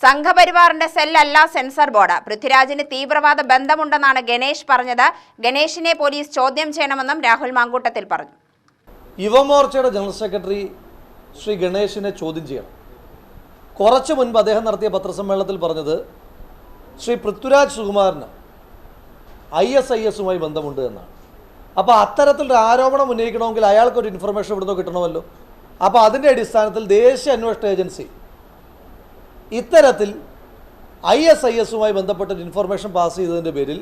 സംഘപരിവാറിന്റെ സെല്ലല്ല censor board. പൃഥ്വിരാജിന് തീവ്രവാദ ബന്ധമുണ്ടെന്നാണ് ഗണേഷ് പറഞ്ഞത്. ഗണേഷിനെ പോലീസ് ചോദ്യം ചെയ്യണമെന്നും രാഹുൽ മാങ്കൂട്ടത്തിൽ പറഞ്ഞു. യുവമോർച്ചയുടെ ജനറൽ സെക്രട്ടറി ശ്രീ ഗണേഷിനെ ചോദ്യം ചെയ്യണം. കുറച്ചു മുൻപ് അദ്ദേഹം നടത്തിയ പത്രസമ്മേളനത്തിൽ പറഞ്ഞത് ശ്രീ പൃഥ്വിരാജ് സുകുമാരന് ISIS ബന്ധമുണ്ട് എന്നാണ്. അപ്പോൾ അത്തരത്തിലൊരു ആരോപണം ഉന്നയിക്കണമെങ്കിൽ അയാൾക്കൊരു ഇൻഫർമേഷൻ ഇവിടുന്ന് കിട്ടണമല്ലോ. അപ്പോൾ അതിൻ്റെ അടിസ്ഥാനത്തിൽ ദേശീയ അന്വേഷണ ഏജൻസി ഇത്തരത്തിൽ ISIS ബന്ധപ്പെട്ടൊരു ഇൻഫർമേഷൻ പാസ് ചെയ്തതിൻ്റെ പേരിൽ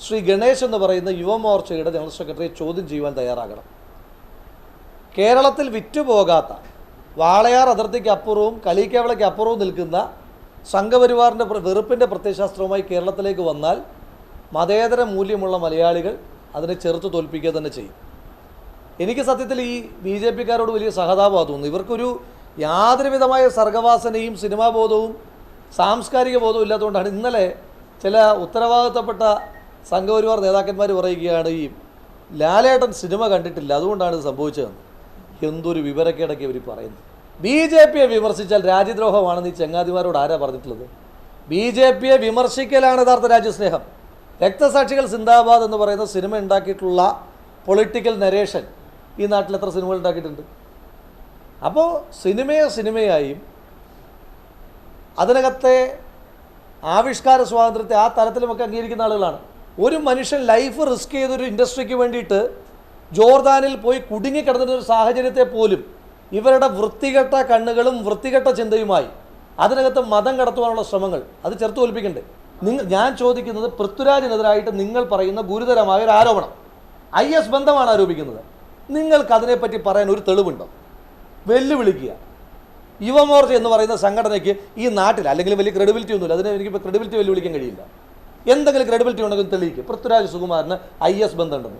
ശ്രീ ഗണേഷ് എന്ന് പറയുന്ന യുവമോർച്ചയുടെ ജനറൽ സെക്രട്ടറിയെ ചോദ്യം ചെയ്യുവാൻ തയ്യാറാകണം. കേരളത്തിൽ വിറ്റുപോകാത്ത വാളയാർ അതിർത്തിക്ക് അപ്പുറവും കലിക്കേവളയ്ക്ക് അപ്പുറവും നിൽക്കുന്ന സംഘപരിവാറിൻ്റെ വെറുപ്പിൻ്റെ പ്രത്യയശാസ്ത്രവുമായി കേരളത്തിലേക്ക് വന്നാൽ മതേതര മൂല്യമുള്ള മലയാളികൾ അതിനെ ചെറുത്ത് തോൽപ്പിക്കുക തന്നെ ചെയ്യും. എനിക്ക് സത്യത്തിൽ ഈ BJP-കാരോട് വലിയ സഹതാപമാണ് തോന്നുന്നു. ഇവർക്കൊരു യാതൊരുവിധമായ സർഗവാസനയും സിനിമാ ബോധവും സാംസ്കാരിക ബോധവും ഇല്ലാത്തതുകൊണ്ടാണ് ഇന്നലെ ചില ഉത്തരവാദിത്തപ്പെട്ട സംഘപരിവാർ നേതാക്കന്മാർ പറയുകയാണ് ഈ ലാലേട്ടൻ സിനിമ കണ്ടിട്ടില്ല, അതുകൊണ്ടാണ് ഇത് സംഭവിച്ചതെന്ന്. എന്തൊരു വിവരക്കേടൊക്കെ ഇവർ പറയുന്നത്. BJP-യെ വിമർശിച്ചാൽ രാജ്യദ്രോഹമാണെന്ന് ഈ ചങ്ങാതിമാരോട് ആരാ പറഞ്ഞിട്ടുള്ളത്? BJP-യെ വിമർശിക്കലാണ് യഥാർത്ഥ രാജ്യസ്നേഹം. രക്തസാക്ഷികൾ സിന്ദാബാദ് എന്ന് പറയുന്ന സിനിമ ഉണ്ടാക്കിയിട്ടുള്ള പൊളിറ്റിക്കൽ നരേഷൻ ഈ നാട്ടിൽ എത്ര സിനിമകൾ ഉണ്ടാക്കിയിട്ടുണ്ട്? അപ്പോൾ സിനിമയായും അതിനകത്തെ ആവിഷ്കാര സ്വാതന്ത്ര്യത്തെ ആ തലത്തിലുമൊക്കെ അംഗീകരിക്കുന്ന ആളുകളാണ്. ഒരു മനുഷ്യൻ ലൈഫ് റിസ്ക് ചെയ്തൊരു ഇൻഡസ്ട്രിക്ക് വേണ്ടിയിട്ട് ജോർദാനിൽ പോയി കുടുങ്ങിക്കിടന്നൊരു സാഹചര്യത്തെ പോലും ഇവരുടെ വൃത്തികെട്ട കണ്ണുകളും വൃത്തികെട്ട ചിന്തയുമായി അതിനകത്ത് മതം കടത്തുവാനുള്ള ശ്രമങ്ങൾ അത് ചെറുത്ത് തോൽപ്പിക്കണ്ടേ? ഞാൻ ചോദിക്കുന്നത്, പൃഥ്വിരാജിനെതിരായിട്ട് നിങ്ങൾ പറയുന്ന ഗുരുതരമായ ഒരു ആരോപണം IS ബന്ധമാണ് ആരോപിക്കുന്നത്. നിങ്ങൾക്ക് അതിനെപ്പറ്റി പറയാൻ ഒരു തെളിവുണ്ടോ? വെല്ലുവിളിക്കുക. യുവമോർച്ച എന്ന് പറയുന്ന സംഘടനയ്ക്ക് ഈ നാട്ടിൽ അല്ലെങ്കിൽ വലിയ ക്രെഡിബിലിറ്റി ഒന്നുമില്ല. അതിന് എനിക്കിപ്പോൾ ക്രെഡിബിലിറ്റി വെല്ലുവിളിക്കാൻ കഴിയില്ല. എന്തെങ്കിലും ക്രെഡിബിലിറ്റി ഉണ്ടെങ്കിൽ തെളിയിക്കുക. പൃഥ്വിരാജ് സുകുമാരന് IS ബന്ധമുണ്ടെന്ന്